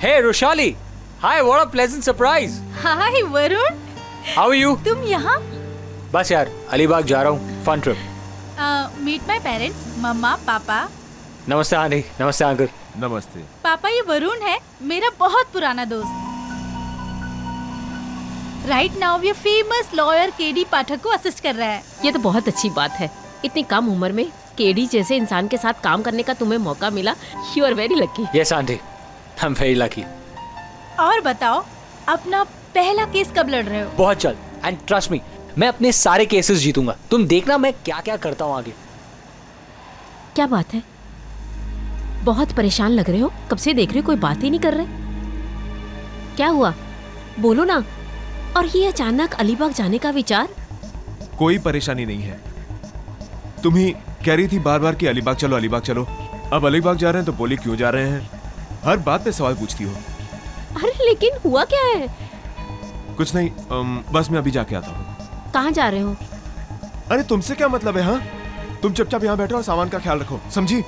Hey Roshali, hi, what a pleasant surprise. Hi Varun, How are you? तुम यहाँ? बस यार अलीबाग जा रहा हूँ, fun trip. Meet my parents, मम्मा पापा. नमस्ते आंटी, नमस्ते अंकल. नमस्ते. पापा ये वरुण है, मेरा बहुत पुराना दोस्त. राइट नाउ ये फेमस लॉयर केडी पाठक को असिस्ट कर रहा है. ये तो बहुत अच्छी बात है. इतनी कम उम्र में केडी जैसे इंसान के साथ काम करने का तुम्हें मौका मिला. You are very lucky. Yes aunty, I'm very lucky. और बताओ, अपना पहला केस कब लड़ रहे हो? बहुत जल्द. And trust me, मैं अपने सारे केसेस जीतूंगा. तुम देखना मैं क्या क्या करता हूँ आगे. क्या बात है, बहुत परेशान लग रहे हो. कब से देख रहे हो, कोई बात ही नहीं कर रहे. क्या हुआ, बोलो ना. और ये अचानक अलीबाग जाने का विचार? कोई परेशानी नहीं है. तुम ही कह रही थी बार बार कि अलीबाग चलो अलीबाग चलो. अब अलीबाग जा रहे हैं तो बोली क्यों जा रहे हैं. हर बात पे सवाल पूछती हो. अरे लेकिन हुआ क्या है? कुछ नहीं, बस मैं अभी जाके आता हूँ. कहाँ जा रहे हो? अरे तुमसे क्या मतलब है? हाँ, तुम चुपचाप यहाँ बैठो और सामान का ख्याल रखो, समझी?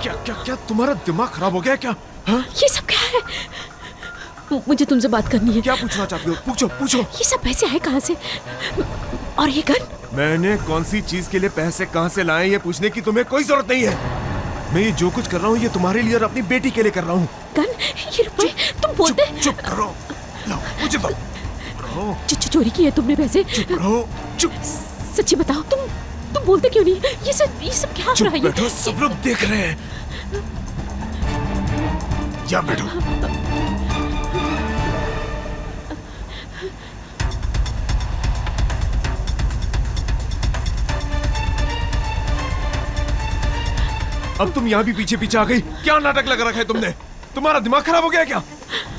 क्या क्या क्या तुम्हारा दिमाग खराब हो गया क्या? हाँ? ये सब क्या है? मुझे तुमसे बात करनी है. क्या पूछना चाहती हो? पूछो पूछो. ये सब पैसे आए कहाँ से? और ये गन? मैंने कौन सी चीज के लिए पैसे कहाँ से लाए ये पूछने की तुम्हें कोई जरूरत नहीं है. मैं ये जो कुछ कर रहा हूँ ये तुम्हारे लिए और अपनी बेटी के लिए कर रहा हूँ. गन? ये रुपए तुम बोलते? चुप करो. लो, मुझे दो. रहो. चोरी की है तुमने पैसे? चुप रहो. चुप. सच्ची बताओ, तुम बोलते क्यों नहीं? ये सब क्या हो चुप रहा है? बैठो, सब लोग देख रहे हैं. या बैठो. अब तुम यहाँ भी पीछे पीछे आ गई. क्या नाटक लगा रखा है तुमने? तुम्हारा दिमाग खराब हो गया क्या?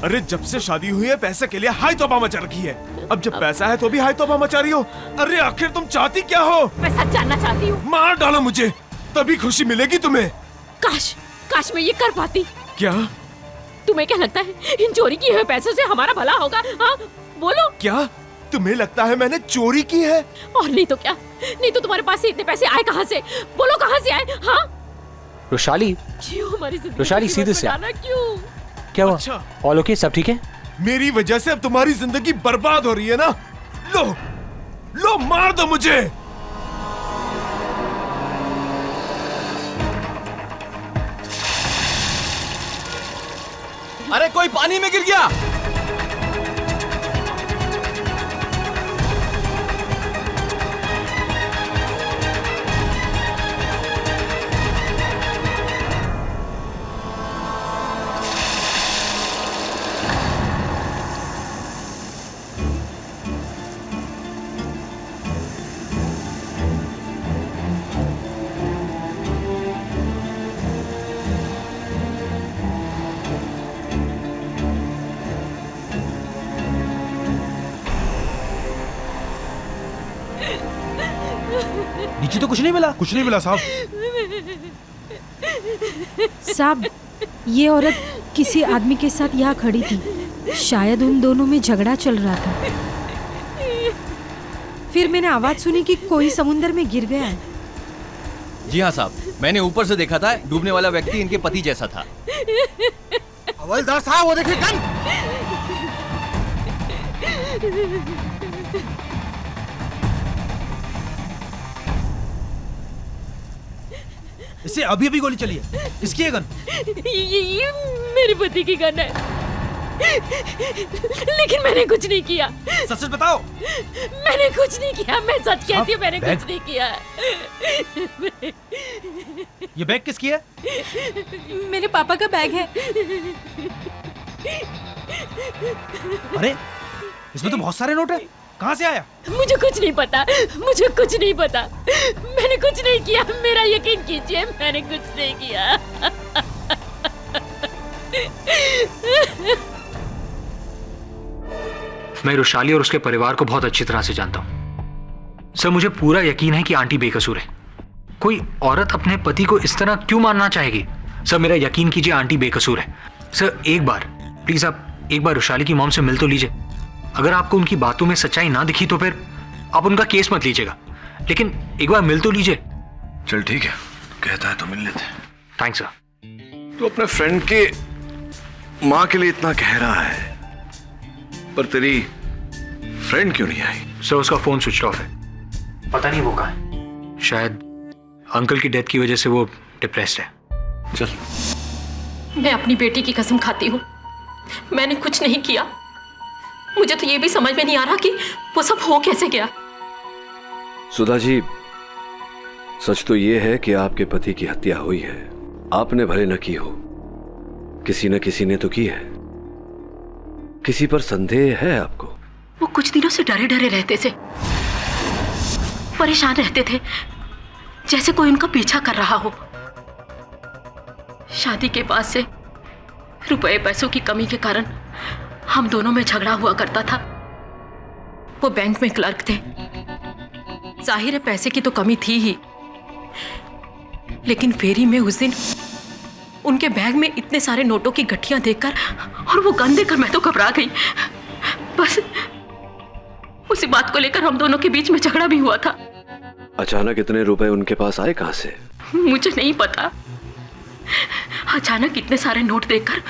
अरे जब से शादी हुई है पैसे के लिए हाय तौबा मचा रखी है. अब जब पैसा है तो भी हाय तौबा मचा रही हो. अरे आखिर तुम चाहती क्या हो? मैं सच जानना चाहती हूँ. मार डालो मुझे, तभी खुशी मिलेगी तुम्हें. काश मैं ये कर पाती. क्या? तुम्हें क्या लगता है इन चोरी किए हुए पैसों से हमारा भला होगा? हाँ बोलो. क्या तुम्हें लगता है मैंने चोरी की है? और नहीं तो क्या. नहीं तो तुम्हारे पास से इतने पैसे आए कहाँ से? बोलो कहाँ से आए? हाँ रोशाली, क्यों हमारी जिंदगी रोशाली, में सीधे से बताना क्यों? क्या हुआ? अच्छा. ऑल ओके, सब ठीक है? मेरी वजह से अब तुम्हारी जिंदगी बर्बाद हो रही है ना. लो लो, मार दो मुझे. अरे कोई पानी में गिर गया. नीचे तो कुछ नहीं मिला. कुछ नहीं मिला साहब. साहब, ये औरत किसी आदमी के साथ यहाँ खड़ी थी. शायद उन दोनों में झगड़ा चल रहा था. फिर मैंने आवाज सुनी कि कोई समुंदर में गिर गया है. जी हाँ साहब, मैंने ऊपर से देखा था. डूबने वाला व्यक्ति इनके पति जैसा था. हवलदार साहब, वो देखिए गन. इससे अभी अभी गोली चली है. इसकी है गन. ये मेरे पति की गन है. लेकिन मैंने कुछ नहीं किया. सच सच बताओ. मैंने कुछ नहीं किया. मैं सच कहती हूँ, मैंने कुछ नहीं किया. ये बैग किसकी है? मेरे पापा का बैग है. अरे इसमें तो बहुत सारे नोट हैं. कहाँ से आया? मुझे कुछ नहीं पता, मुझे कुछ नहीं पता। मैंने कुछ नहीं किया, मेरा यकीन कीजिए, मैंने कुछ नहीं किया। मैं रुशाली और उसके परिवार को बहुत अच्छी तरह से जानता हूं। सर, मुझे पूरा यकीन है कि आंटी बेकसूर है। कोई औरत अपने पति को इस तरह क्यों मारना चाहेगी? सर, मेरा यकीन कीजिए, आंटी बेकसूर है। सर, एक बार प्लीज आप एक बार रुशाली की मॉम से मिल तो लीजिए। अगर आपको उनकी बातों में सच्चाई ना दिखी तो फिर आप उनका केस मत लीजिएगा, लेकिन एक बार मिल तो लीजिए। चल ठीक है, कहता है तो मिल लेते हैं। Thanks sir. तो अपने फ्रेंड के माँ के लिए इतना कह रहा है, पर तेरी फ्रेंड क्यों नहीं आई? सर, उसका फोन स्विच ऑफ है। पता नहीं वो कहाँ है। शायद अंकल की डेथ की वजह से वो डिप्रेस्ड है। चल। मैं अपनी बेटी की कसम खाती हूँ, मैंने कुछ नहीं किया। मुझे तो ये भी समझ में नहीं आ रहा कि वो सब हो कैसे गया। सुधा जी, सच तो ये है कि आपके पति की हत्या हुई है। आपने भले न की हो, किसी न किसी ने तो की है। किसी पर संदेह है आपको? वो कुछ दिनों से डरे डरे रहते थे, परेशान रहते थे, जैसे कोई उनका पीछा कर रहा हो। शादी के बाद से रुपए पैसों की कमी के कारण हम दोनों में झगड़ा हुआ करता था। वो बैंक में क्लर्क थे, जाहिर है पैसे की तो कमी थी ही, लेकिन फेरी में उस दिन उनके बैग में इतने सारे नोटों की गठियां देखकर और वो गन देखकर मैं तो घबरा गई। बस उसी बात को लेकर हम दोनों के बीच में झगड़ा भी हुआ था। अचानक इतने रुपए उनके पास आए कहां से? मुझे नहीं पता। अचानक इतने सारे नोट देखकर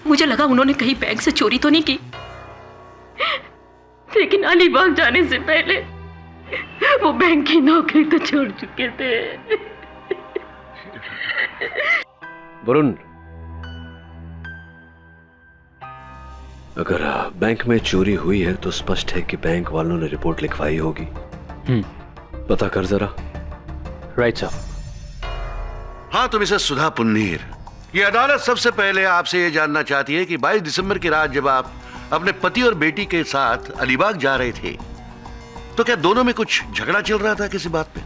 मुझे लगा उन्होंने कहीं बैंक से चोरी तो नहीं की, लेकिन अलीबाग जाने से पहले वो बैंक की नौकरी तो छोड़ चुके थे। वरुण, अगर बैंक में चोरी हुई है तो स्पष्ट है कि बैंक वालों ने रिपोर्ट लिखवाई होगी। पता कर जरा। Right sir. हाँ, तो मिसेस सुधा पुन्नीर, ये अदालत सबसे पहले आपसे ये जानना चाहती है कि 22 दिसंबर की रात जब आप अपने पति और बेटी के साथ अलीबाग जा रहे थे, तो क्या दोनों में कुछ झगड़ा चल रहा था किसी बात पे?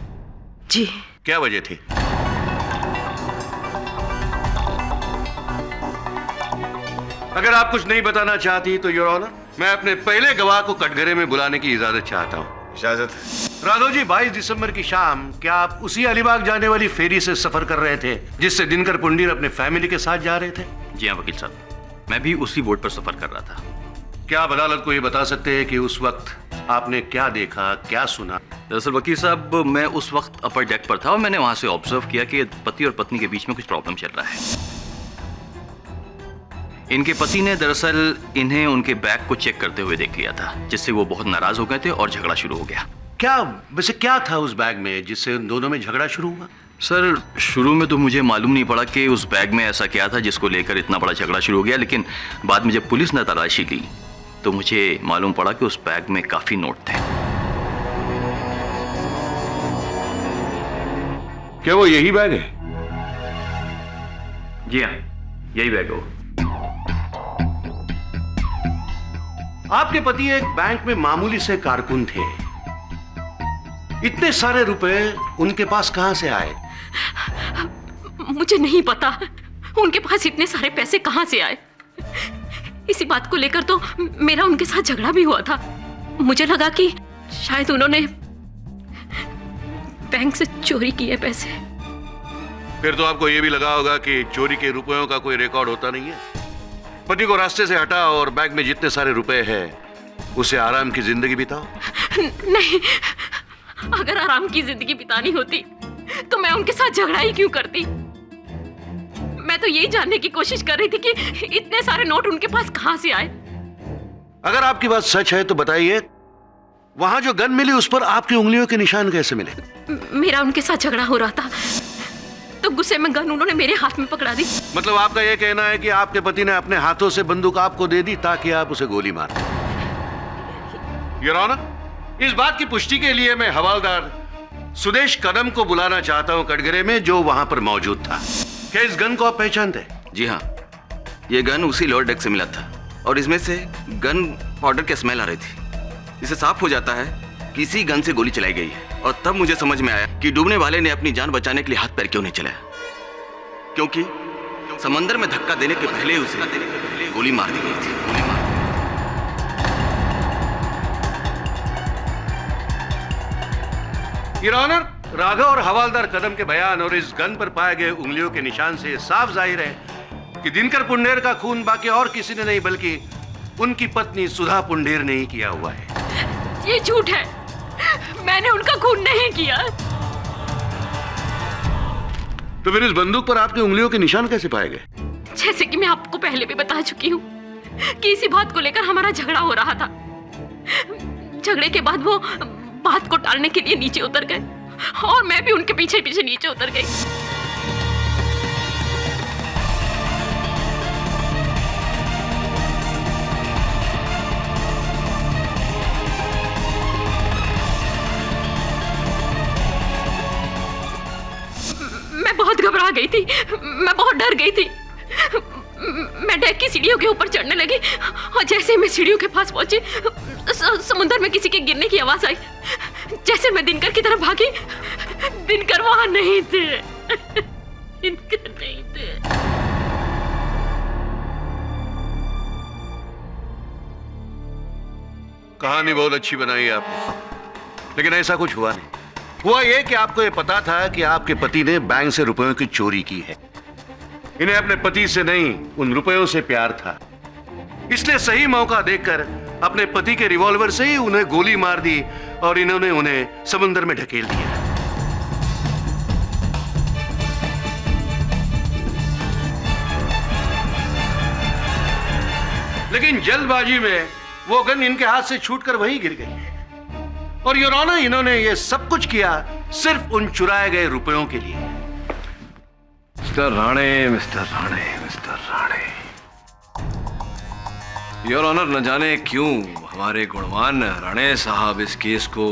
जी। क्या वजह थी? अगर आप कुछ नहीं बताना चाहती तो योर ऑनर, मैं अपने पहले गवाह को कटघरे में बुलाने की इजाजत चाहता हूँ। इजाजत है। राघव जी, 22 दिसंबर की शाम क्या आप उसी अलीबाग जाने वाली फेरी से सफर कर रहे थे जिससे दिनकर पुंडीर अपने फैमिली के साथ जा रहे थे? जी हाँ वकील साहब, मैं भी उसी बोट पर सफर कर रहा था। क्या आप अदालत को ये बता सकते हैं कि उस वक्त आपने क्या देखा, क्या सुना? दरअसल वकील साहब, मैं उस वक्त अपर डेक पर था और मैंने वहां से ऑब्जर्व किया कि पति और पत्नी के बीच में कुछ प्रॉब्लम चल रहा है। इनके पति ने दरअसल इन्हें उनके बैग को चेक करते हुए देख लिया था, जिससे वो बहुत नाराज हो गए थे और झगड़ा शुरू हो गया। वैसे क्या था उस बैग में जिससे उन दोनों में झगड़ा शुरू हुआ? सर, शुरू में तो मुझे मालूम नहीं पड़ा कि उस बैग में ऐसा क्या था जिसको लेकर इतना बड़ा झगड़ा शुरू हो गया, लेकिन बाद में जब पुलिस ने तलाशी ली तो मुझे मालूम पड़ा कि उस बैग में काफी नोट थे। क्या वो यही बैग है? जी हाँ, यही बैग हो। आपके पति एक बैंक में मामूली से कारकुन थे, इतने सारे रुपए उनके पास कहां से आए? मुझे नहीं पता उनके पास इतने सारे पैसे कहां से आए। इसी बात को लेकर तो मेरा उनके साथ झगड़ा भी हुआ था। मुझे लगा कि शायद उन्होंने बैंक से चोरी किए पैसे। फिर तो आपको यह भी लगा होगा कि चोरी के रुपयों का कोई रिकॉर्ड होता नहीं है। पति को रास्ते से हटा और बैग में जितने सारे रुपए हैं उसे आराम की जिंदगी बिताओ। नहीं, अगर आराम की जिंदगी बितानी होती तो मैं उनके साथ झगड़ा ही क्यों करती। मैं तो यही जानने की कोशिश कर रही थी कि इतने सारे नोट उनके पास कहां से आए। अगर आपकी बात सच है तो बताइए, वहां जो गन मिली उस पर आपकी उंगलियों के निशान कैसे मिले? मेरा उनके साथ झगड़ा हो रहा था तो गुस्से में गन उन्होंने मेरे हाथ में पकड़ा दी। मतलब आपका यह कहना है कि आपके पति ने अपने हाथों से बंदूक आपको दे दी ताकि आप उसे गोली मार। योर ऑनर, इस बात की पुष्टि के लिए मैं हवालदार सुदेश कदम को बुलाना चाहता हूं कटघरे में, जो वहां पर मौजूद था। क्या इस गन को आप पहचानते? जी हाँ, ये गन उसी लोअर डेक से मिला था और इसमें से गन पाउडर की स्मेल आ रही थी। इससे साफ हो जाता है किसी गन से गोली चलाई गई है। और तब मुझे समझ में आया कि डूबने वाले ने अपनी जान बचाने के लिए हाथ पैर क्यों नहीं चलाया, क्योंकि समंदर में धक्का देने के पहले उसे गोली मार दी गई थी। योर ऑनर, राघव और हवालदार कदम के बयान और इस गन पर पाए गए उंगलियों के निशान से साफ जाहिर है कि दिनकर पुंडेर का खून बाकी और किसी ने नहीं बल्कि उनकी पत्नी सुधा पुंडेर ने ही किया हुआ है। ये झूठ है, मैंने उनका खून नहीं किया। तो फिर इस बंदूक पर आपकी उंगलियों के निशान कैसे पाए गए? जैसे कि मैं आपको पहले भी बता चुकी हूँ कि इसी बात को लेकर हमारा झगड़ा हो रहा था। झगड़े के बाद वो बात को टालने के लिए नीचे उतर गए और मैं भी उनके पीछे पीछे नीचे उतर गई। मैं बहुत घबरा गई थी, मैं बहुत डर गई थी। मैं डेक की सीढ़ियों के ऊपर चढ़ने लगी और जैसे मैं सीढ़ियों के पास पहुंची समुद्र में किसी के गिरने की आवाज आई। जैसे मैं दिनकर की तरफ भागी, दिनकर वहां नहीं थे। दिनकर नहीं थे। कहानी बहुत अच्छी बनाई आपने, लेकिन ऐसा कुछ हुआ नहीं। हुआ यह कि आपको यह पता था कि आपके पति ने बैंक से रुपयों की चोरी की है। इन्हें अपने पति से नहीं, उन रुपयों से प्यार था, इसलिए सही मौका देखकर अपने पति के रिवॉल्वर से ही उन्हें गोली मार दी और इन्होंने उन्हें समुद्र में ढकेल दिया। लेकिन जल्दबाजी में वो गन इनके हाथ से छूटकर वहीं गिर गई। और योर ऑनर, इन्होंने ये सब कुछ किया सिर्फ उन चुराए गए रुपयों के लिए। Mister Rane, mister Rane, mister Rane, your honour, न जाने क्यों हमारे गुणवान राणे साहब इस केस को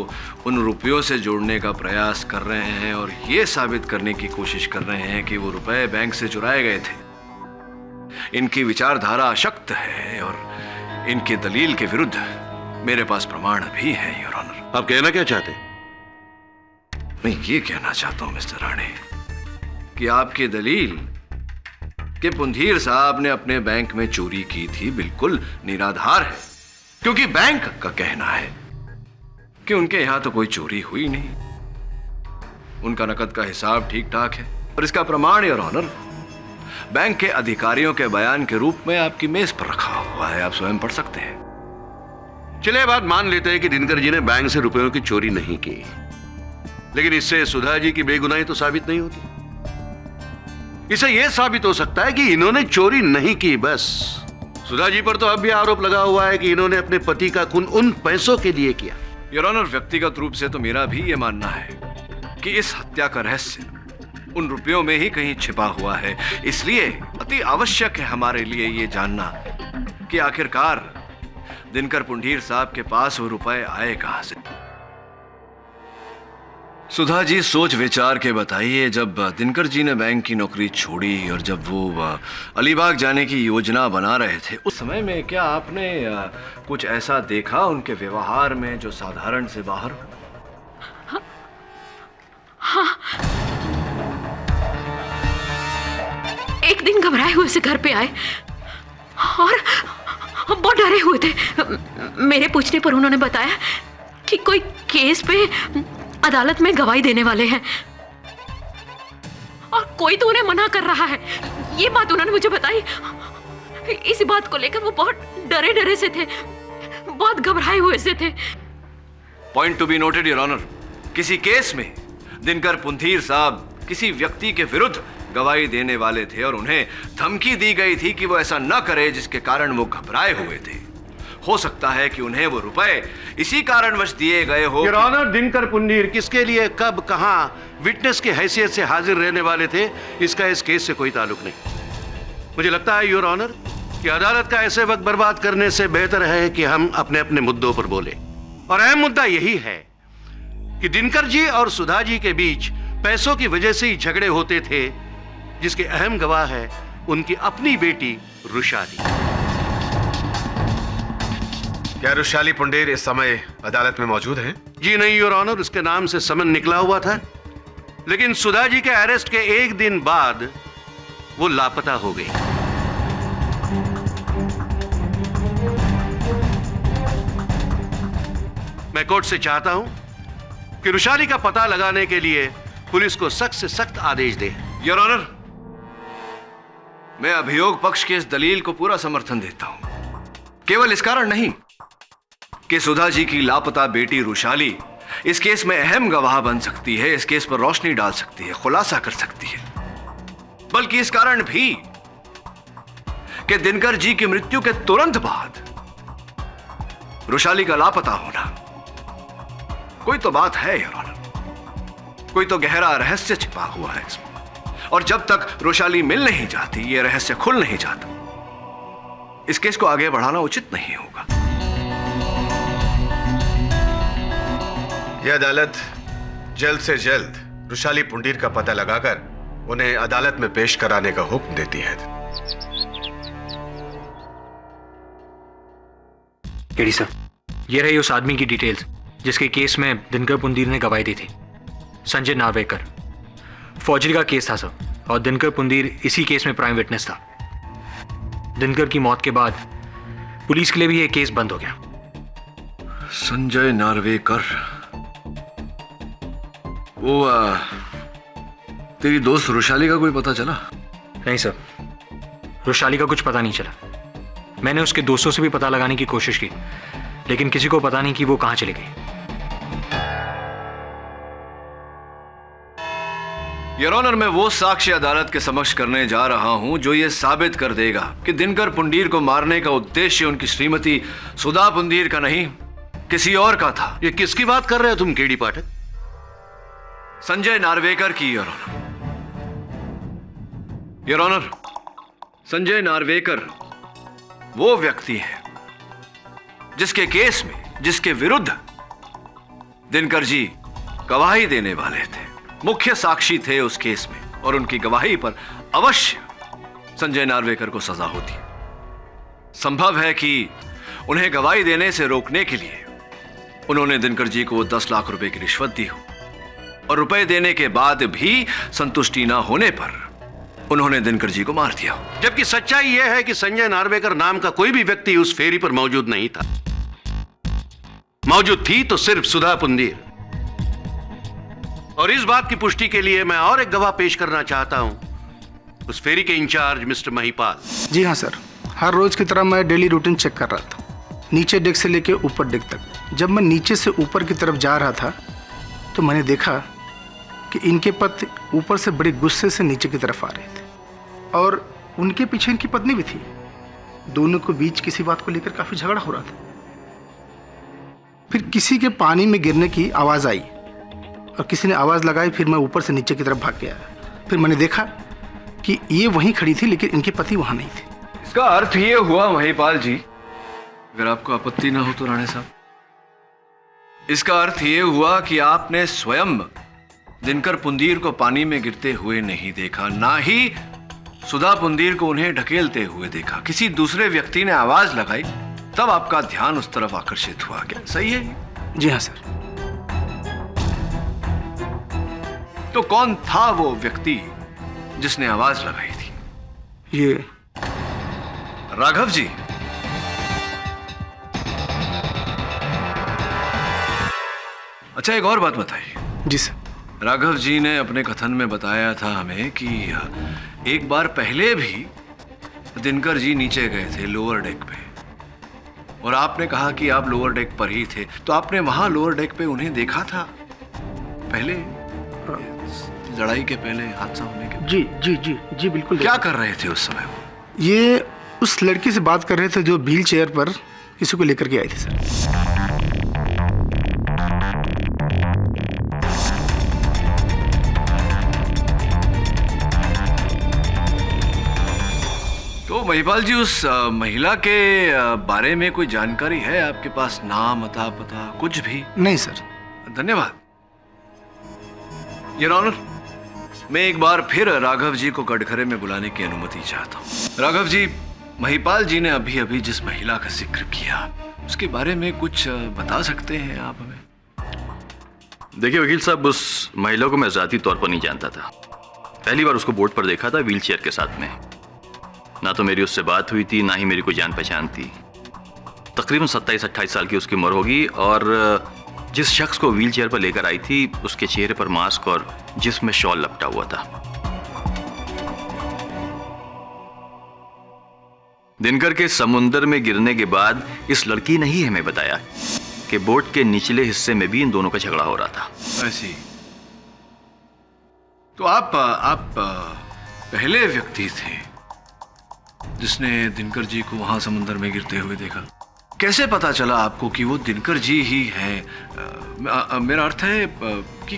उन रुपयों से जोड़ने का प्रयास कर रहे हैं और ये साबित करने की कोशिश कर रहे हैं कि वो रुपए बैंक से चुराए गए थे। इनकी विचारधारा अशक्त है और इनके दलील के विरुद्ध मेरे पास प्रमाण भी है योर ऑनर। आप कहना क्या चाहते? मैं ये कहना चाहता हूं मिस्टर राणे कि आपकी दलील कि पुंधीर साहब ने अपने बैंक में चोरी की थी बिल्कुल निराधार है, क्योंकि बैंक का कहना है कि उनके यहां तो कोई चोरी हुई नहीं, उनका नकद का हिसाब ठीक ठाक है। और इसका प्रमाण योर ऑनर बैंक के अधिकारियों के बयान के रूप में आपकी मेज पर रखा हुआ है, आप स्वयं पढ़ सकते हैं। चलिए बात मान लेते हैं कि दिनकर जी ने बैंक से रुपयों की चोरी नहीं की, लेकिन इससे सुधा जी की बेगुनाही तो साबित नहीं होती। इसे यह साबित हो सकता है कि इन्होंने चोरी नहीं की, बस सुधा जी पर तो अब भी आरोप लगा हुआ है कि इन्होंने अपने पति का खून उन पैसों के लिए किया। योर ऑनर, व्यक्तिगत रूप से तो मेरा भी यह मानना है कि इस हत्या का रहस्य उन रुपयों में ही कहीं छिपा हुआ है। इसलिए अति आवश्यक है हमारे लिए ये जानना कि आखिरकार दिनकर पुंडीर साहब के पास वो रुपए आए कहां से। सुधा जी, सोच विचार के बताइए, जब दिनकर जी ने बैंक की नौकरी छोड़ी और जब वो अलीबाग जाने की योजना बना रहे थे, उस समय में क्या आपने कुछ ऐसा देखा उनके व्यवहार में जो साधारण से बाहर हो? हाँ। एक दिन घबराए हुए से घर पे आए और बहुत डरे हुए थे। मेरे पूछने पर उन्होंने बताया कि कोई केस पे अदालत में गवाही देने वाले हैं और कोई तो उन्हें मना कर रहा है। ये बात उन्होंने मुझे बताई। इस बात को लेकर वो बहुत डरे डरे से थे, बहुत घबराए हुए से थे। Point to be noted your honour, किसी केस में दिनकर पुंधीर साहब किसी व्यक्ति के विरुद्ध गवाही देने वाले थे और उन्हें धमकी दी गई थी कि वो ऐसा न करे, जिसके कारण वो घबराए हुए थे। हो सकता है कि उन्हें वो रुपए इसी कारणवश दिए गए हो। योर ऑनर, दिनकर पुंडीर किसके लिए, कब, कहां विटनेस की हैसियत से हाजिर रहने वाले थे, इसका इस केस से कोई ताल्लुक नहीं। मुझे लगता है योर ऑनर कि अदालत का ऐसे वक्त बर्बाद करने से बेहतर है कि हम अपने अपने मुद्दों पर बोले। और अहम मुद्दा यही है कि दिनकर जी और सुधा जी के बीच पैसों की वजह से ही झगड़े होते थे, जिसके अहम गवाह है उनकी अपनी बेटी रुशादी। क्या रुशाली पुंडेर इस समय अदालत में मौजूद हैं? जी नहीं योर ऑनर, उसके नाम से समन निकला हुआ था, लेकिन सुधा जी के अरेस्ट के एक दिन बाद वो लापता हो गई। मैं कोर्ट से चाहता हूं कि रुशाली का पता लगाने के लिए पुलिस को सख्त से सख्त आदेश दे। योर ऑनर, मैं अभियोग पक्ष की इस दलील को पूरा समर्थन देता हूं, केवल इस कारण नहीं कि सुधा जी की लापता बेटी रुशाली इस केस में अहम गवाह बन सकती है, इस केस पर रोशनी डाल सकती है, खुलासा कर सकती है, बल्कि इस कारण भी कि दिनकर जी की मृत्यु के तुरंत बाद रुशाली का लापता होना कोई तो बात है योर ऑनर, कोई तो गहरा रहस्य छिपा हुआ है इसमें, और जब तक रुशाली मिल नहीं जाती, यह रहस्य खुल नहीं जाता, इस केस को आगे बढ़ाना उचित नहीं होगा। यह अदालत जल्द से जल्द रुशाली पुंडीर का पता लगाकर उन्हें अदालत में पेश कराने का हुक्म देती है। केडी सर, ये रही उस आदमी की डिटेल्स जिसके केस में दिनकर पुंडीर ने गवाही दी थी, संजय नार्वेकर। फौजरी का केस था सर, और दिनकर पुंडीर इसी केस में प्राइम विटनेस था। दिनकर की मौत के बाद पुलिस के लिए भी यह केस बंद हो गया। संजय नार्वेकर, वो तेरी दोस्त रुशाली का कोई पता चला? नहीं सर, रुशाली का कुछ पता नहीं चला। मैंने उसके दोस्तों से भी पता लगाने की कोशिश की, लेकिन किसी को पता नहीं कि वो कहां चली गई। योर ऑनर, मैं वो साक्ष्य अदालत के समक्ष करने जा रहा हूं जो ये साबित कर देगा कि दिनकर पुंडीर को मारने का उद्देश्य उनकी श्रीमती सुधा पुंडीर का नहीं, किसी और का था। ये किसकी बात कर रहे हो तुम केडी पाठक? संजय नार्वेकर की your honour. Your honour, Sanjay Narvekar वो व्यक्ति है जिसके केस में, जिसके विरुद्ध दिनकर जी गवाही देने वाले थे, मुख्य साक्षी थे उस केस में, और उनकी गवाही पर अवश्य संजय नार्वेकर को सजा होती। संभव है कि उन्हें गवाही देने से रोकने के लिए उन्होंने दिनकर जी को 10 लाख रुपए की रिश्वत दी हो, और रुपए देने के बाद भी संतुष्टि ना होने पर उन्होंने दिनकर जी को मार दिया हो। जबकि सच्चाई यह है कि संजय नार्वेकर नाम का कोई भी व्यक्ति उस फेरी पर मौजूद नहीं था। मौजूद थी तो सिर्फ सुधा पुंडीर। और इस बात की पुष्टि के लिए मैं और एक गवाह पेश करना चाहता हूं, उस फेरी के इंचार्ज मिस्टर महिपाल। जी हाँ सर, हर रोज की तरह मैं डेली रूटीन चेक कर रहा था, नीचे डेक से लेके ऊपर डेक तक। जब मैं नीचे से ऊपर की तरफ जा रहा था तो मैंने देखा कि इनके पति ऊपर से बड़े गुस्से से नीचे की तरफ आ रहे थे, और उनके पीछे इनकी पत्नी भी थी। दोनों के बीच किसी बात को लेकर काफी झगड़ा हो रहा था। फिर किसी के पानी में गिरने की आवाज आई और किसी ने आवाज लगाई। फिर मैं ऊपर से नीचे की तरफ भाग गया। फिर मैंने देखा कि ये वहीं खड़ी थी, लेकिन इनके पति वहां नहीं थे। इसका अर्थ ये हुआ महिपाल जी, अगर आपको आपत्ति ना हो तो राणे साहब, इसका अर्थ ये हुआ कि आपने स्वयं दिनकर पुंडीर को पानी में गिरते हुए नहीं देखा, ना ही सुधा पुंडीर को उन्हें ढकेलते हुए देखा। किसी दूसरे व्यक्ति ने आवाज लगाई, तब आपका ध्यान उस तरफ आकर्षित हुआ। क्या सही है? जी हाँ सर। तो कौन था वो व्यक्ति जिसने आवाज लगाई थी? ये राघव जी। अच्छा, एक और बात बताइए। जी सर। राघव जी ने अपने कथन में बताया था हमें कि एक बार पहले भी दिनकर जी नीचे गए थे लोअर डेक पे, और आपने कहा कि आप लोअर डेक पर ही थे, तो आपने वहां लोअर डेक पे उन्हें देखा था पहले, लड़ाई के पहले, हादसा होने के? जी जी जी जी बिल्कुल। क्या कर रहे थे उस समय? ये उस लड़की से बात कर रहे थे जो व्हील चेयर पर किसी को लेकर के आई थी सर। तो महिपाल जी, उस महिला के बारे में कोई जानकारी है आपके पास? नाम, अता, पता, कुछ भी? नहीं सर। धन्यवाद। योर ऑनर, मैं एक बार फिर राघव जी को कटघरे में बुलाने की अनुमति चाहता हूं। राघव जी, महिपाल जी ने अभी अभी जिस महिला का जिक्र किया उसके बारे में कुछ बता सकते हैं आप हमें? देखिए वकील साहब, उस महिला को मैं ज़ाती तौर पर नहीं जानता था। पहली बार उसको बोर्ड पर देखा था व्हीलचेयर के साथ में। ना तो मेरी उससे बात हुई थी, ना ही मेरी कोई जान पहचान थी। तकरीबन 27-28 साल की उसकी उम्र होगी और जिस शख्स को व्हीलचेयर पर लेकर आई थी उसके चेहरे पर मास्क और जिस्म में शॉल लपटा हुआ था। दिनकर के समुंदर में गिरने के बाद इस लड़की ने ही हमें बताया कि बोट के निचले हिस्से में भी इन दोनों का झगड़ा हो रहा था। ऐसी तो आप पहले व्यक्ति थे जिसने दिनकर जी को वहां समुद्र में गिरते हुए देखा। कैसे पता चला आपको कि वो दिनकर जी ही हैं? मेरा अर्थ है कि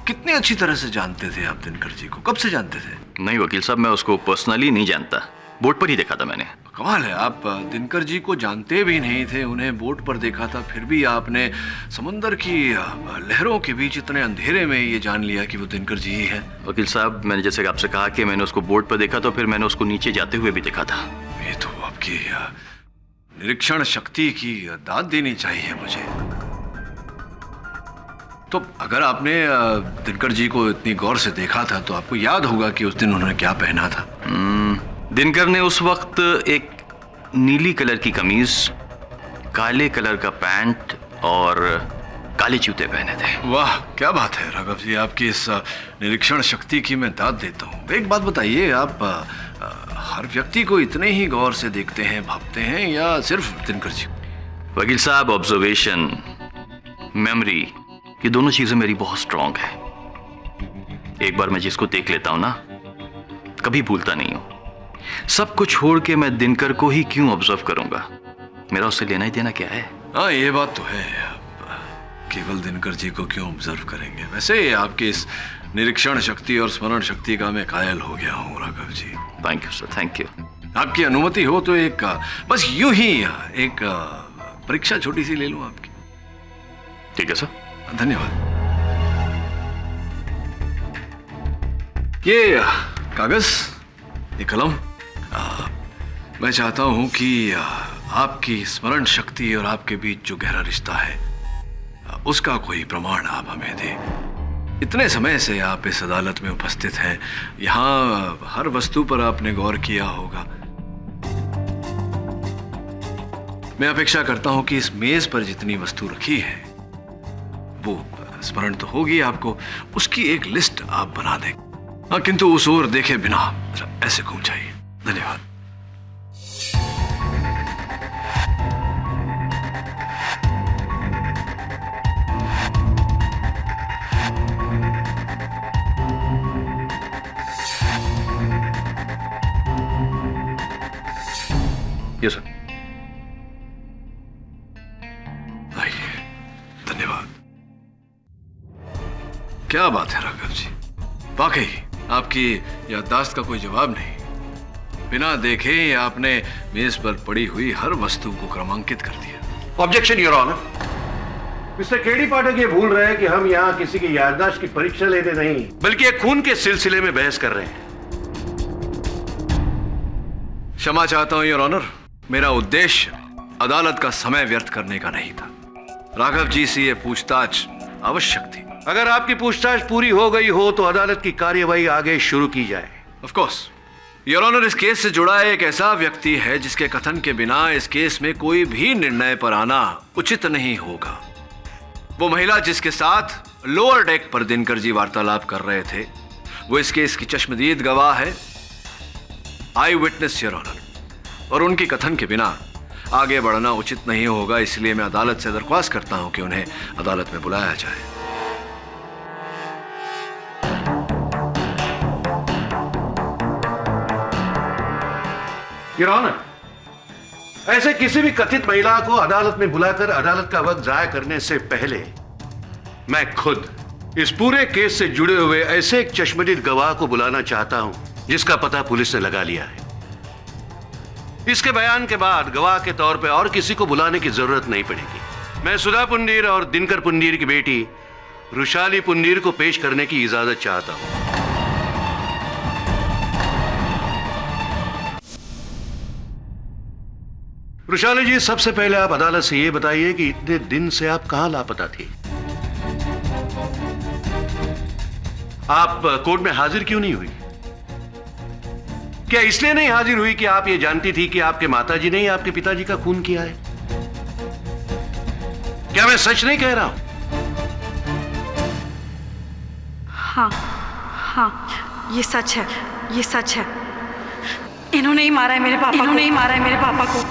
कितनी अच्छी तरह से जानते थे आप दिनकर जी को? कब से जानते थे? नहीं वकील साहब, मैं उसको पर्सनली नहीं जानता, बोट पर ही देखा था मैंने। कमाल है, आप दिनकर जी को जानते भी नहीं थे, उन्हें बोट पर देखा था, फिर भी आपने समुंदर की लहरों के बीच इतने अंधेरे में ये जान लिया कि वो दिनकर जी ही है। वकील साहब, मैंने जैसे कि आपसे कहा कि मैंने उसको बोट पर देखा तो फिर मैंने उसको नीचे जाते हुए भी देखा था। ये तो आपकी निरीक्षण शक्ति की दाद देनी चाहिए मुझे। तो अगर आपने दिनकर जी को इतनी गौर से देखा था तो आपको याद होगा कि उस दिन उन्होंने क्या पहना था। दिनकर ने उस वक्त एक नीली कलर की कमीज, काले कलर का पैंट और काले जूते पहने थे। वाह क्या बात है राघव जी, आपकी इस निरीक्षण शक्ति की मैं दाद देता हूँ। एक बात बताइए, आप हर व्यक्ति को इतने ही गौर से देखते हैं, भापते हैं, या सिर्फ दिनकर जी? वकील साहब, ऑब्जर्वेशन, मेमोरी, ये दोनों चीजें मेरी बहुत स्ट्रांग है। एक बार मैं जिसको देख लेता हूं ना, कभी भूलता नहीं हूं। सब कुछ छोड़ के मैं दिनकर को ही क्यों ऑब्जर्व करूंगा? मेरा उससे लेना ही देना क्या है? हाँ ये बात तो है, केवल दिनकर जी को क्यों ऑब्जर्व करेंगे? वैसे आपकी इस निरीक्षण शक्ति और स्मरण शक्ति का मैं कायल हो गया हूँ Raghav ji. Thank you sir, thank you. आपकी अनुमति हो तो एक बस यूं ही एक परीक्षा छोटी सी ले लूं आपकी? ठीक है सर। धन्यवाद। ये कागज, ये कलम, मैं चाहता हूं कि आपकी स्मरण शक्ति और आपके बीच जो गहरा रिश्ता है उसका कोई प्रमाण आप हमें दें। इतने समय से आप इस अदालत में उपस्थित हैं, यहाँ हर वस्तु पर आपने गौर किया होगा। मैं अपेक्षा करता हूं कि इस मेज पर जितनी वस्तु रखी है वो स्मरण तो होगी आपको, उसकी एक लिस्ट आप बना दें। हाँ, किंतु उस ओर देखे बिना ऐसे घूम जाइए। धन्यवाद। Yes sir. आइए, धन्यवाद। क्या बात है राघव जी, वाकई आपकी याददाश्त का कोई जवाब नहीं। बिना देखे आपने मेज पर पड़ी हुई हर वस्तु को क्रमांकित कर दिया। Objection your honour. Mister KD Pathak ये भूल रहे हैं कि हम यहाँ किसी की याददाश्त की परीक्षा लेने नहीं, बल्कि एक खून के सिलसिले में बहस कर रहे हैं। क्षमा चाहता हूं योर ऑनर, मेरा उद्देश्य अदालत का समय व्यर्थ करने का नहीं था। राघव जी से ये पूछताछ आवश्यक थी। अगर आपकी पूछताछ पूरी हो गई हो तो अदालत की कार्यवाही आगे शुरू की जाए। ऑफ कोर्स योर ऑनर, इस केस से जुड़ा एक ऐसा व्यक्ति है जिसके कथन के बिना इस केस में कोई भी निर्णय पर आना उचित नहीं होगा। वो महिला जिसके साथ लोअर डेक पर दिनकर जी वार्तालाप कर रहे थे, वो इस केस की चश्मदीद गवाह है, आई विटनेस योर ऑनर, और उनकी कथन के बिना आगे बढ़ना उचित नहीं होगा। इसलिए मैं अदालत से दरख्वास्त करता हूं कि उन्हें अदालत में बुलाया जाए। योर ऑनर, ऐसे किसी भी कथित महिला को अदालत में बुलाकर अदालत का वक्त जाया करने से पहले मैं खुद इस पूरे केस से जुड़े हुए ऐसे एक चश्मदीद गवाह को बुलाना चाहता हूं जिसका पता पुलिस ने लगा लिया है। इसके बयान के बाद गवाह के तौर पे और किसी को बुलाने की जरूरत नहीं पड़ेगी। मैं सुधा पुंडीर और दिनकर पुंडीर की बेटी रुशाली पुंडीर को पेश करने की इजाजत चाहता हूं। वृषाली जी, सबसे पहले आप अदालत से ये बताइए कि इतने दिन से आप कहां लापता थी? आप कोर्ट में हाजिर क्यों नहीं हुई? क्या इसलिए नहीं हाजिर हुई कि आप ये जानती थी कि आपके माताजी ने ही आपके पिताजी का खून किया है? क्या मैं सच नहीं कह रहा हूं? हाँ, ये सच है, ये सच है। इन्होंने ही मारा है मेरे पापा को। इन्होंने ही मारा है मेरे पापा को।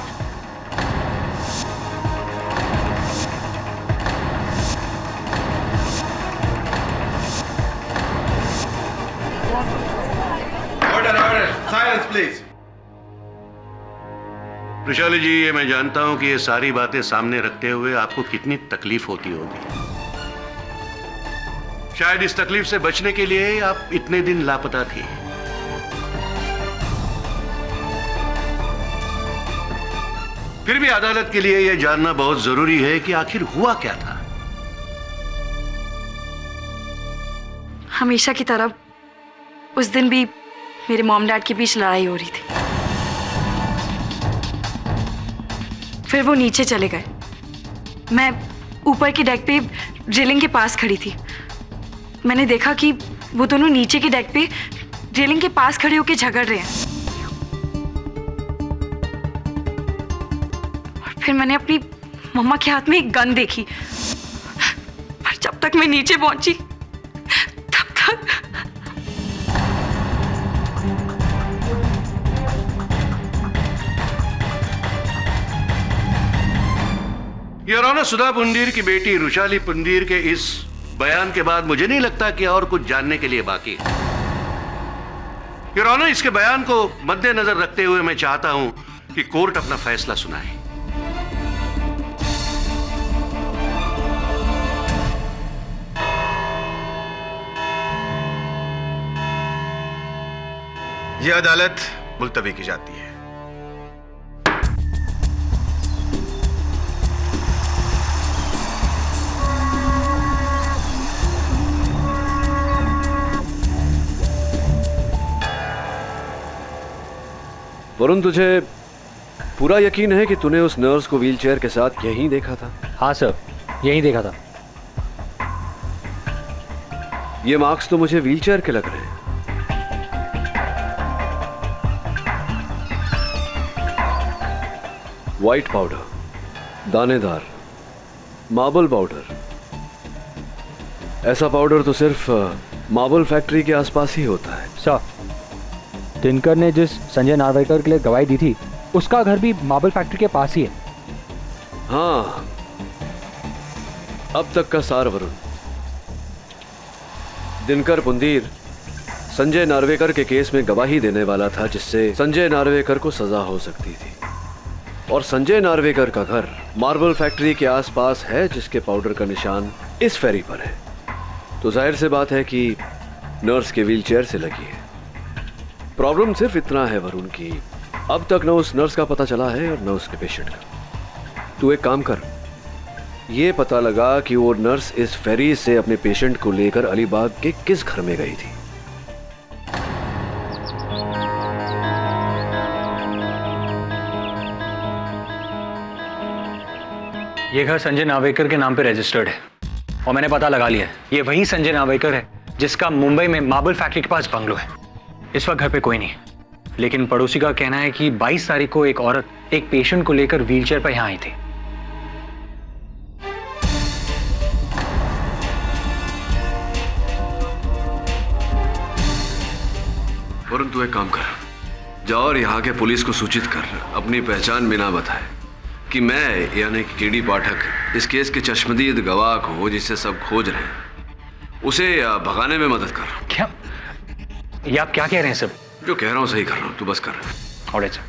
Silence please. वृषाली जी, ये मैं जानता हूं कि ये सारी बातें सामने रखते हुए आपको कितनी तकलीफ होती होगी। शायद इस तकलीफ से बचने के लिए ही आप इतने दिन लापता थी। फिर भी अदालत के लिए यह जानना बहुत जरूरी है कि आखिर हुआ क्या था। हमेशा की तरह उस दिन भी मेरे मॉम डैड के बीच लड़ाई हो रही थी। फिर वो नीचे चले गए। मैं ऊपर के डेक पे रेलिंग के पास खड़ी थी। मैंने देखा कि वो दोनों नीचे के डेक पे रेलिंग के पास खड़े होकर झगड़ रहे हैं। और फिर मैंने अपनी मम्मा के हाथ में एक गन देखी। पर जब तक मैं नीचे पहुंची तब तक योर ऑनर, सुधा पुंडीर की बेटी वृषाली पुंडीर के इस बयान के बाद मुझे नहीं लगता कि और कुछ जानने के लिए बाकी है। योर ऑनर, इसके बयान को मद्देनजर रखते हुए मैं चाहता हूं कि कोर्ट अपना फैसला सुनाए। यह अदालत मुलतवी की जाती है। वरुण, तुझे पूरा यकीन है कि तूने उस नर्स को व्हीलचेयर के साथ यहीं देखा था? हाँ सर, यहीं देखा था। ये मार्क्स तो मुझे व्हीलचेयर के लग रहे हैं। व्हाइट पाउडर, दानेदार, मार्बल पाउडर। ऐसा पाउडर तो सिर्फ मार्बल फैक्ट्री के आसपास ही होता है। सर, दिनकर ने जिस संजय नार्वेकर के लिए गवाही दी थी उसका घर भी मार्बल फैक्ट्री के पास ही है। हाँ, अब तक का सार वरुण। दिनकर पुंडीर संजय नार्वेकर के केस में गवाही देने वाला था, जिससे संजय नार्वेकर को सजा हो सकती थी। और संजय नार्वेकर का घर मार्बल फैक्ट्री के आसपास है, जिसके पाउडर का निशान इस फेरी पर है। तो जाहिर सी बात है कि नर्स के व्हीलचेयर से लगी है। प्रॉब्लम सिर्फ इतना है वरुण कि अब तक न उस नर्स का पता चला है और न उसके पेशेंट का। तू एक काम कर, ये पता लगा कि वो नर्स इस फेरी से अपने पेशेंट को लेकर अलीबाग के किस घर में गई थी। ये घर संजय नार्वेकर के नाम पे रजिस्टर्ड है और मैंने पता लगा लिया है, ये वही संजय नार्वेकर है जिसका मुंबई में मार्बल फैक्ट्री के पास बंगलो है। इस वक्त घर पे कोई नहीं है, लेकिन पड़ोसी का कहना है कि 22 तारीख को एक औरत एक पेशेंट को लेकर व्हीलचेयर पर यहां आई थी। वरुण, तू एक काम कर, जाओ और यहाँ के पुलिस को सूचित कर, अपनी पहचान बिना बताए, कि मैं यानी कि केडी पाठक इस केस के चश्मदीद गवाह को, जिसे सब खोज रहे हैं, उसे भगाने में मदद कर। क्या ये आप क्या कह रहे हैं सर? जो कह रहा हूँ सही कर रहा हूँ, तू बस कर। Alright sir.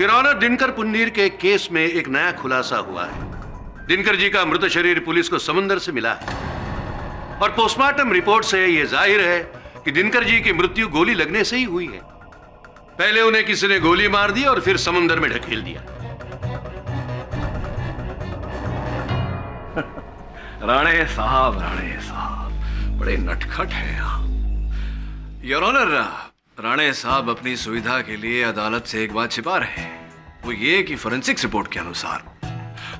Your honour, Dinkar Pundir के केस में एक नया खुलासा हुआ है। दिनकर जी का मृत शरीर पुलिस को समुद्र से मिला है और पोस्टमार्टम रिपोर्ट से यह जाहिर है कि दिनकर जी की मृत्यु गोली लगने से ही हुई है। पहले उन्हें किसी ने गोली मार दी और फिर समुद्र में ढकेल दिया। राणे साहब बड़े नटखट हैं यहाँ। योर ऑनर, राणे साहब अपनी सुविधा के लिए अदालत से एक बात छिपा रहे हैं। वो ये कि फोरेंसिक्स रिपोर्ट के अनुसार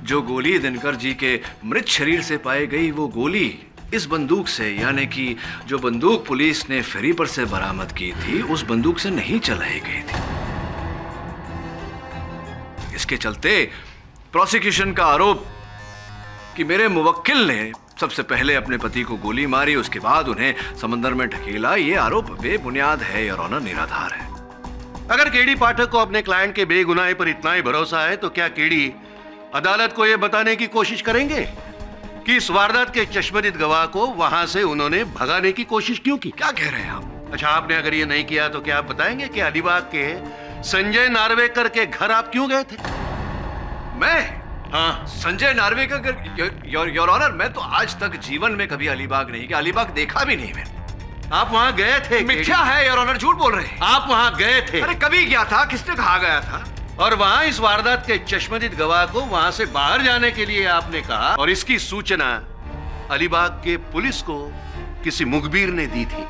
जो गोली दिनकर जी के मृत शरीर से पाई गई, वो गोली इस बंदूक से, यानी कि जो बंदूक पुलिस ने फेरी पर से बरामद की थी, उस बंदूक से नहीं चलाई गई थी। इसके चलते प्रोसिक्यूशन का आरोप कि मेरे मुवक्किल ने सबसे पहले अपने पति को गोली मारी, उसके बाद उन्हें समंदर में ढकेला, ये आरोप बेबुनियाद है योर ऑनर, निराधार है। अगर केडी पाठक को अपने क्लाइंट के बेगुनाही पर इतना ही भरोसा है तो क्या केडी अदालत को यह बताने की कोशिश करेंगे कि इस वारदात के चश्मदीद गवाह को वहां से उन्होंने भगाने की कोशिश क्यों की? क्या कह रहे हैं आप? अच्छा, आपने अगर ये नहीं किया तो क्या आप बताएंगे कि अलीबाग के संजय नार्वेकर के घर आप क्यों गए थे? मैं? हाँ, संजय नार्वेकर? योर ऑनर, मैं तो आज तक जीवन में कभी अलीबाग नहीं गया, अलीबाग देखा भी नहीं मैंने। आप वहां गए थे? मिथ्या है योर ऑनर, झूठ बोल रहे हैं। आप वहां गए थे? अरे कभी गया था? किसने कहा गया था? और वहां इस वारदात के चश्मदीद गवाह को वहां से बाहर जाने के लिए आपने कहा, और इसकी सूचना अलीबाग के पुलिस को किसी मुखबिर ने दी थी।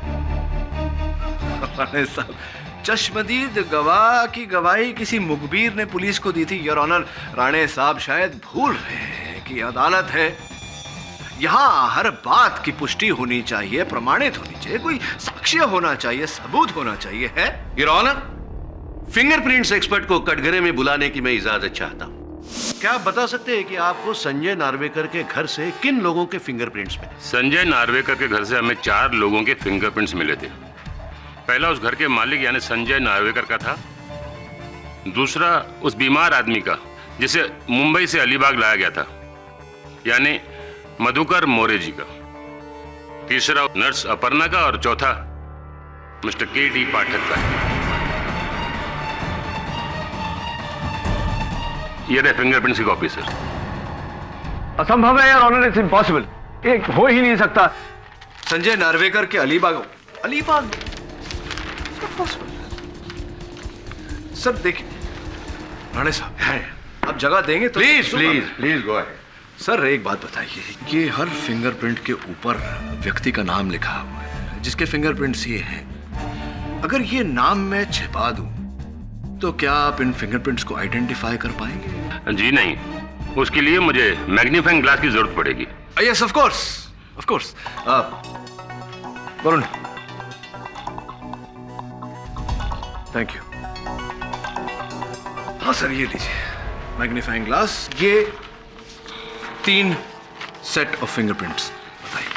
साहब, चश्मदीद गवाह की गवाही किसी मुखबिर ने पुलिस को दी थी? योर ऑनर, राणे साहब शायद भूल रहे हैं कि अदालत है, यहाँ हर बात की पुष्टि होनी चाहिए, प्रमाणित होनी चाहिए, कोई साक्ष्य होना चाहिए, सबूत होना चाहिए। है योर ऑनर, फिंगरप्रिंट्स एक्सपर्ट को कटघरे में बुलाने की मैं इजाजत चाहता हूं। क्या आप बता सकते हैं कि आपको संजय नार्वेकर के घर से किन लोगों के फिंगरप्रिंट्स मिले? संजय नार्वेकर के घर से हमें 4 लोगों के फिंगरप्रिंट्स मिले थे। पहला उस घर के मालिक यानी संजय नार्वेकर का था, दूसरा उस बीमार आदमी का जिसे मुंबई से अलीबाग लाया गया था, यानी मधुकर मोरे जी का, तीसरा नर्स अपर्णा का, और चौथा मिस्टर केडी पाठक का। ये रहे फिंगरप्रिंट्स की कॉपी सर। असंभव है यार ऑनर, इट्स इम्पॉसिबल, एक हो ही नहीं सकता। संजय नार्वेकर के अलीबाग सर देखिए राणे साहब है, आप जगह देंगे तो प्लीज गो अहेड। सर एक बात बताइए, ये हर फिंगरप्रिंट के ऊपर व्यक्ति का नाम लिखा हुआ है, जिसके फिंगरप्रिंट्स ये हैं। अगर ये नाम मैं छिपा दूं तो क्या आप इन फिंगरप्रिंट्स को आइडेंटिफाई कर पाएंगे? जी नहीं, उसके लिए मुझे मैग्नीफाइंग ग्लास की जरूरत पड़ेगी। Yes of course, of course. Varun, thank you. हाँ सर, ये लीजिए मैग्नीफाइंग ग्लास, ये 3 सेट ऑफ फिंगरप्रिंट्स। बताइए।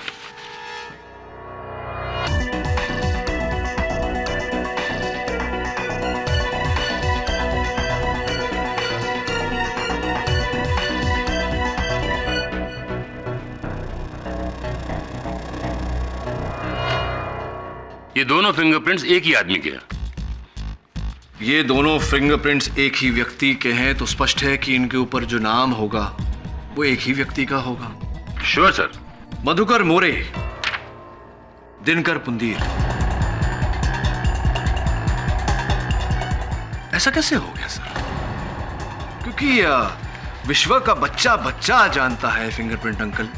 ये दोनों फिंगरप्रिंट्स एक ही आदमी के हैं। ये दोनों फिंगरप्रिंट्स एक ही व्यक्ति के हैं तो स्पष्ट है कि इनके ऊपर जो नाम होगा वो एक ही व्यक्ति का होगा। Sure sir. मधुकर मोरे, दिनकर पुंदीर। ऐसा कैसे हो गया सर? क्योंकि विश्व का बच्चा बच्चा जानता है फिंगरप्रिंट अंकल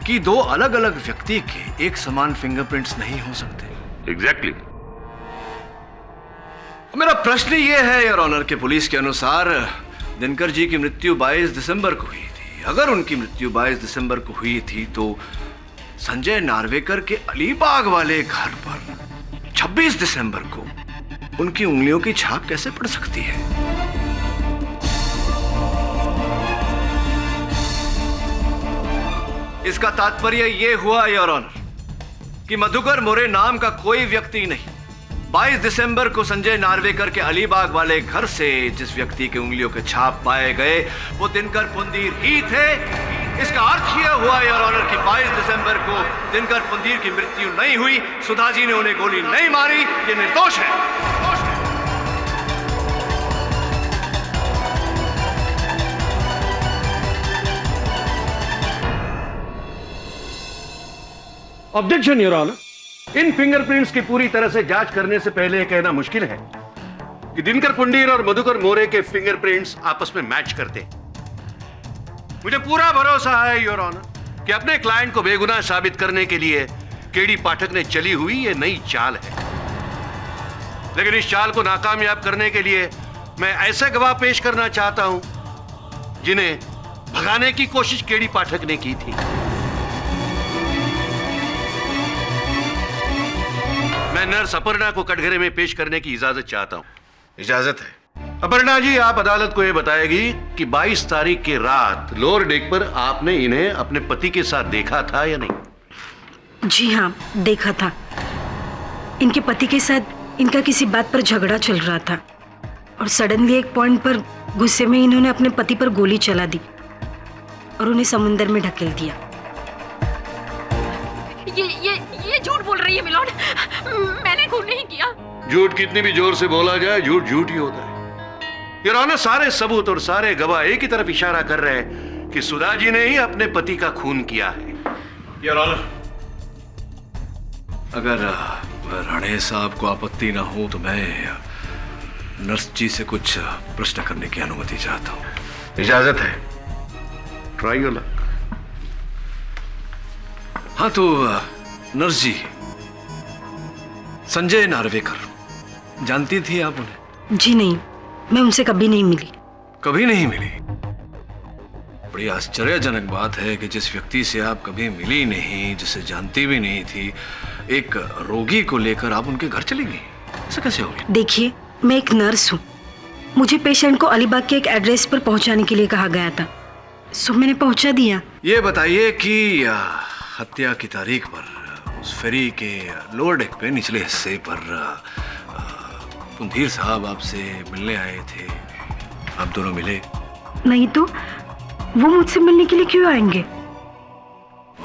कि 2 अलग अलग व्यक्ति के एक समान फिंगरप्रिंट्स नहीं हो सकते। एग्जैक्टली। मेरा प्रश्न ये है योर ऑनर के पुलिस के अनुसार दिनकर जी की मृत्यु 22 दिसंबर को हुई थी। अगर उनकी मृत्यु 22 दिसंबर को हुई थी तो संजय नार्वेकर के अलीबाग वाले घर पर 26 दिसंबर को उनकी उंगलियों की छाप कैसे पड़ सकती है? इसका तात्पर्य यह हुआ योर ऑनर कि मधुकर मोरे नाम का कोई व्यक्ति नहीं 22 दिसंबर को संजय नार्वेकर के अलीबाग वाले घर से जिस व्यक्ति के उंगलियों के छाप पाए गए वो दिनकर पुंदीर ही थे। इसका अर्थ यह हुआ योर ऑनर कि 22 दिसंबर को दिनकर पुंदीर की मृत्यु नहीं हुई, सुधा जी ने उन्हें गोली नहीं मारी, ये निर्दोष है। ऑब्जेक्शन योर ऑनर, इन फिंगरप्रिंट्स की पूरी तरह से जांच करने से पहले यह कहना मुश्किल है कि दिनकर पुंडीर और मधुकर मोरे के फिंगरप्रिंट्स आपस में मैच करते। मुझे पूरा भरोसा है योर ऑनर कि अपने क्लाइंट को बेगुनाह साबित करने के लिए केडी पाठक ने चली हुई ये नई चाल है। लेकिन इस चाल को नाकामयाब करने के लिए मैं ऐसे गवाह पेश करना चाहता हूं जिन्हें भगाने की कोशिश केडी पाठक ने की थी। मैं नर्स अपर्णा को कटघरे में पेश करने की इजाजत चाहता हूं। इजाजत है। अपर्णा जी, आप अदालत को यह बताएगी कि 22 तारीख की रात लोअर डेक पर आपने इन्हें अपने पति के साथ देखा था या नहीं? जी हाँ, देखा था। इनके पति के साथ इनका किसी बात पर झगड़ा चल रहा था और सडनली एक पॉइंट पर गुस्से में इन्होंने अपने पति पर गोली चला दी और उन्हें समुंदर में ढकेल दिया। ये झूठ बोल रही है मिलोन। मैंने खून नहीं किया। झूठ कितनी भी जोर से बोला जाए, झूठ झूठ ही होता है। योर ऑनर, सारे सबूत और सारे गवाह एक ही तरफ इशारा कर रहे हैं कि सुधा जी ने ही अपने पति का खून किया है। योर ऑनर, अगर राणे साहब को आपत्ति ना हो तो मैं नर्स जी से कुछ प्रश्न करने की अनुमति चाहता हूँ। इजाजत है। Try your luck. हाँ तो नर्स जी, संजय नार्वेकर जानती थी आप उन्हें? जी नहीं, मैं उनसे कभी नहीं मिली। कभी नहीं मिली? बड़ी आश्चर्यजनक बात है कि जिस व्यक्ति से आप कभी मिली नहीं, जिसे जानती भी नहीं थी, एक रोगी को लेकर आप उनके घर चली गई। ऐसा कैसे हो गया? देखिए, मैं एक नर्स हूँ। मुझे पेशेंट को अलीबाग के एक एड्रेस पर पहुंचाने के लिए कहा गया था, सो मैंने पहुंचा दिया। ये बताइए कि हत्या की तारीख पर उस फेरी के लोअर डेक पे निचले हिस्से पर पुंधीर साहब आपसे मिलने आए थे, आप दोनों मिले? नहीं तो वो मुझसे मिलने के लिए क्यों आएंगे?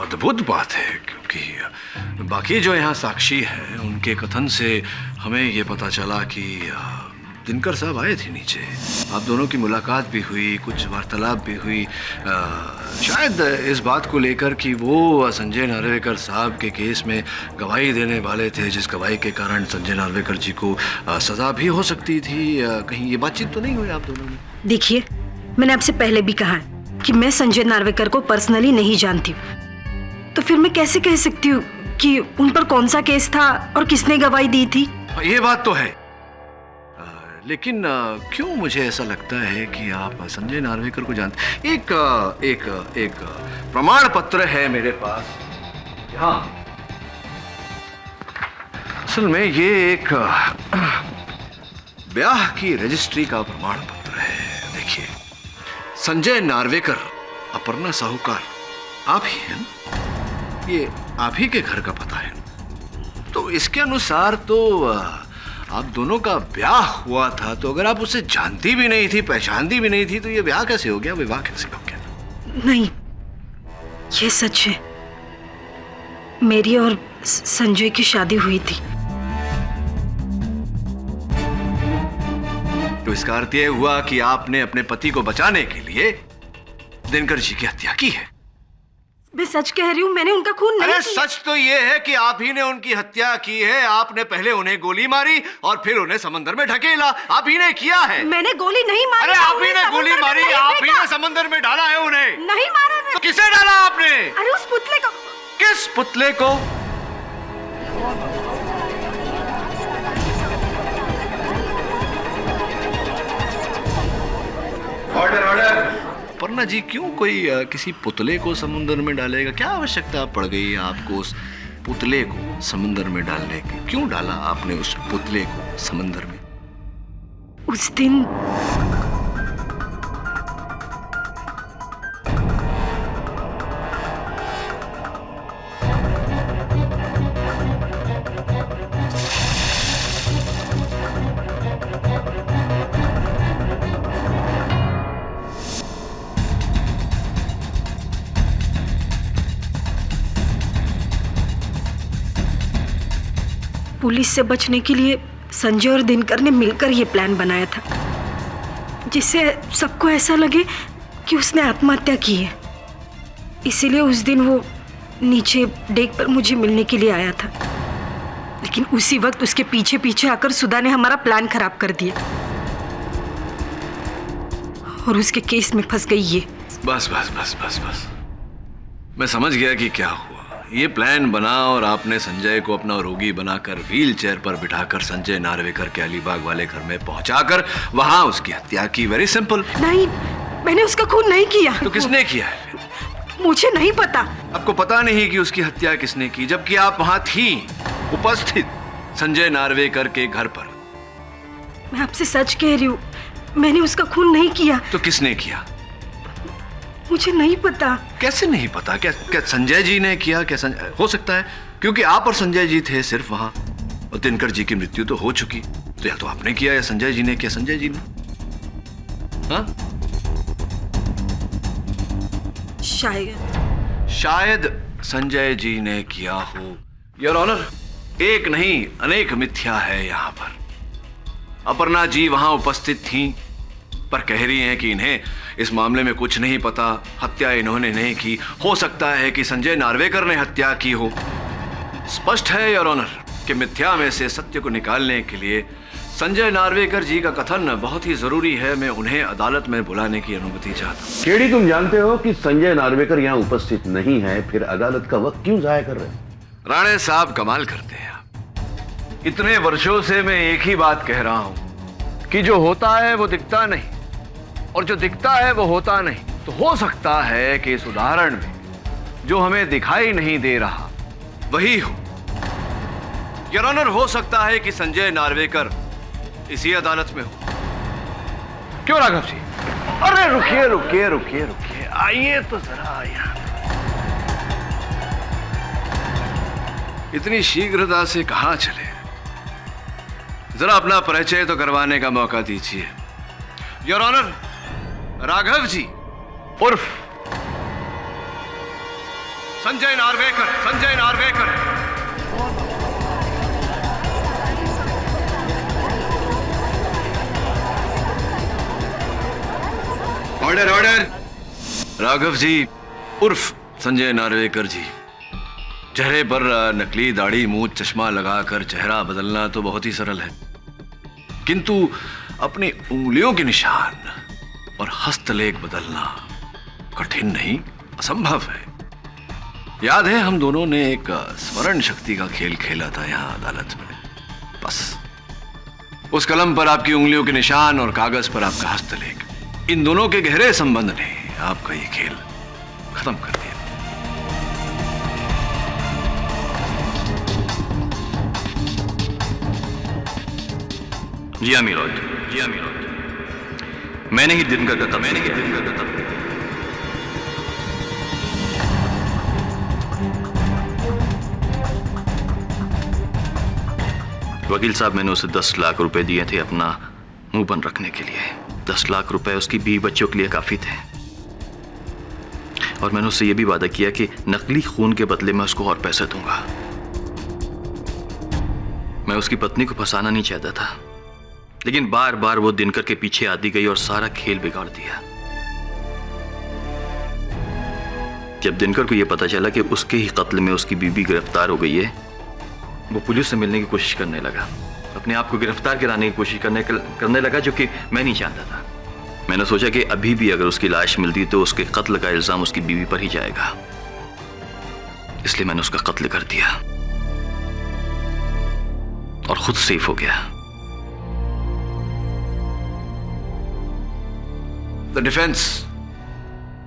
अद्भुत बात है, क्योंकि बाकी जो यहाँ साक्षी है उनके कथन से हमें ये पता चला कि दिनकर साहब आए थे नीचे, आप दोनों की मुलाकात भी हुई, कुछ वार्तालाप भी हुई, शायद इस बात को लेकर कि वो संजय नार्वेकर साहब के केस में गवाही देने वाले थे, जिस गवाही के कारण संजय नार्वेकर जी को सजा भी हो सकती थी। कहीं ये बातचीत तो नहीं हुई आप दोनों में? देखिए, मैंने आपसे पहले भी कहा है कि मैं संजय नार्वेकर को पर्सनली नहीं जानती हूँ, तो फिर मैं कैसे कह सकती हूँ कि उन पर कौन सा केस था और किसने गवाही दी थी? ये बात तो है, लेकिन क्यों मुझे ऐसा लगता है कि आप संजय नार्वेकर को जानते? एक प्रमाण पत्र है मेरे पास। हाँ, असल में ये एक ब्याह की रजिस्ट्री का प्रमाण पत्र है। देखिए, संजय नार्वेकर, अपर्णा साहूकार आप ही हैं ना? ये आप ही के घर का पता है, तो इसके अनुसार तो आप दोनों का ब्याह हुआ था। तो अगर आप उसे जानती भी नहीं थी, पहचानती भी नहीं थी, तो ये ब्याह कैसे हो गया, विवाह कैसे हो गया? नहीं, ये सच है, मेरी और संजय की शादी हुई थी। तो इसका अर्थ यह हुआ कि आपने अपने पति को बचाने के लिए दिनकर जी की हत्या की है। मैं सच कह रही हूँ, मैंने उनका खून नहीं किया। किया। सच तो ये है कि आप ही ने उनकी हत्या की है। आपने पहले उन्हें गोली मारी और फिर उन्हें समंदर में ढकेला। आप ही ने किया है। मैंने गोली नहीं मारी। अरे आप ही ने गोली मारी, आप ही ने समंदर में डाला है उन्हें। नहीं मारा मैं। तो किसे डाला आपने? अरे उस पुतले को। किस पुतले को? Order order. अपर्णा जी, क्यों कोई किसी पुतले को समुद्र में डालेगा? क्या आवश्यकता पड़ गई आपको उस पुतले को समुद्र में डालने की? क्यों डाला आपने उस पुतले को समुद्र में? उस दिन पुलिस से बचने के लिए संजय और दिनकर ने मिलकर ये प्लान बनाया था, जिससे सबको ऐसा लगे कि उसने आत्महत्या की है। इसीलिए उस दिन वो नीचे डेक पर मुझे मिलने के लिए आया था, लेकिन उसी वक्त उसके पीछे पीछे आकर सुधा ने हमारा प्लान खराब कर दिया और उसके केस में फंस गई ये। बस बस बस बस बस, मैं समझ गया कि क्या हुआ। ये प्लान बना और आपने संजय को अपना रोगी बनाकर व्हील चेयर पर बिठाकर संजय नार्वेकर के अलीबाग वाले घर में पहुंचाकर वहां उसकी हत्या की। Very simple. नहीं, मैंने उसका खून नहीं किया। तो किसने किया है फिर? मुझे नहीं पता। आपको पता नहीं कि उसकी हत्या किसने की, जबकि आप वहां थी, उपस्थित संजय नार्वेकर के घर पर। मैं आपसे सच कह रही हूँ, मैंने उसका खून नहीं किया। तो किसने किया? मुझे नहीं पता। कैसे नहीं पता? क्या संजय जी ने किया? क्या हो सकता है क्योंकि आप और संजय जी थे सिर्फ वहां, और दिनकर जी की मृत्यु तो हो चुकी, तो या तो आपने किया या संजय जी ने किया। संजय जी ने? हाँ, शायद संजय जी ने किया हो। योर ऑनर, एक नहीं अनेक मिथ्या है यहाँ पर। अपर्णा जी वहां उपस्थित थीं, पर कह रही हैं कि इन्हें इस मामले में कुछ नहीं पता, हत्या इन्होंने नहीं की। हो सकता है कि संजय नार्वेकर ने हत्या की हो। स्पष्ट है योर ऑनर कि मिथ्या में से सत्य को निकालने के लिए संजय नार्वेकर जी का कथन बहुत ही जरूरी है। मैं उन्हें अदालत में बुलाने की अनुमति चाहता हूँ। केडी, तुम जानते हो कि संजय नार्वेकर यहाँ उपस्थित नहीं है, फिर अदालत का वक्त क्यों जाया कर रहे हैं? राणे साहब कमाल करते हैं आप। इतने वर्षों से मैं एक ही बात कह रहा हूं कि जो होता है वो दिखता नहीं, और जो दिखता है वो होता नहीं। तो हो सकता है कि इस उदाहरण में जो हमें दिखाई नहीं दे रहा वही हो। योर ऑनर, हो सकता है कि संजय नार्वेकर इसी अदालत में हो। क्यों राघव जी? अरे रुकिए रुकिए रुकिए रुकिए, आइए तो जरा यहाँ। इतनी शीघ्रता से कहां चले? जरा अपना परिचय तो करवाने का मौका दीजिए। योर ऑनर, राघव जी उर्फ संजय नार्वेकर। संजय नार्वेकर। Order order. राघव जी उर्फ संजय नार्वेकर जी। चेहरे पर नकली दाढ़ी, मूंछ, चश्मा लगाकर चेहरा बदलना तो बहुत ही सरल है, किंतु अपनी उंगलियों के निशान और हस्तलेख बदलना कठिन नहीं, असंभव है। याद है हम दोनों ने एक स्मरण शक्ति का खेल खेला था यहां अदालत में। बस उस कलम पर आपकी उंगलियों के निशान और कागज पर आपका हस्तलेख, इन दोनों के गहरे संबंध ने आपका ये खेल खत्म कर दिया। जी हाँ मीरा, जी हाँ मीरा, मैंने ही दिन का कत्ल, मैंने ही दिन का कत्ल। वकील साहब, मैंने उसे 10 लाख रुपए दिए थे अपना मुंह बंद रखने के लिए। 10 लाख रुपए उसकी बीवी बच्चों के लिए काफी थे, और मैंने उससे यह भी वादा किया कि नकली खून के बदले में उसको और पैसे दूंगा। मैं उसकी पत्नी को फंसाना नहीं चाहता था, लेकिन बार बार वो दिनकर के पीछे आती गई और सारा खेल बिगाड़ दिया। जब दिनकर को यह पता चला कि उसके ही कत्ल में उसकी बीवी गिरफ्तार हो गई है, वो पुलिस से मिलने की कोशिश करने लगा, अपने आप को गिरफ्तार कराने की कोशिश करने लगा, जो कि मैं नहीं चाहता था। मैंने सोचा कि अभी भी अगर उसकी लाश मिलती तो उसके कत्ल का इल्जाम उसकी बीवी पर ही जाएगा, इसलिए मैंने उसका कत्ल कर दिया और खुद सेफ हो गया। The defense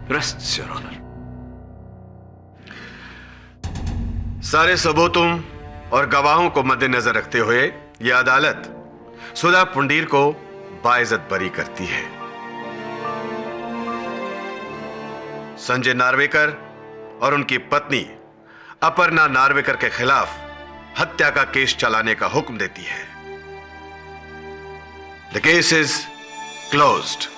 rests, Your Honor. सारे सबूतों और गवाहों को मद्देनजर रखते हुए यह अदालत सुधा पुंडीर को बाइज्जत बरी करती है। संजय नार्वेकर और उनकी पत्नी अपर्णा नार्वेकर के खिलाफ हत्या का केस चलाने का हुक्म देती है। The case is closed.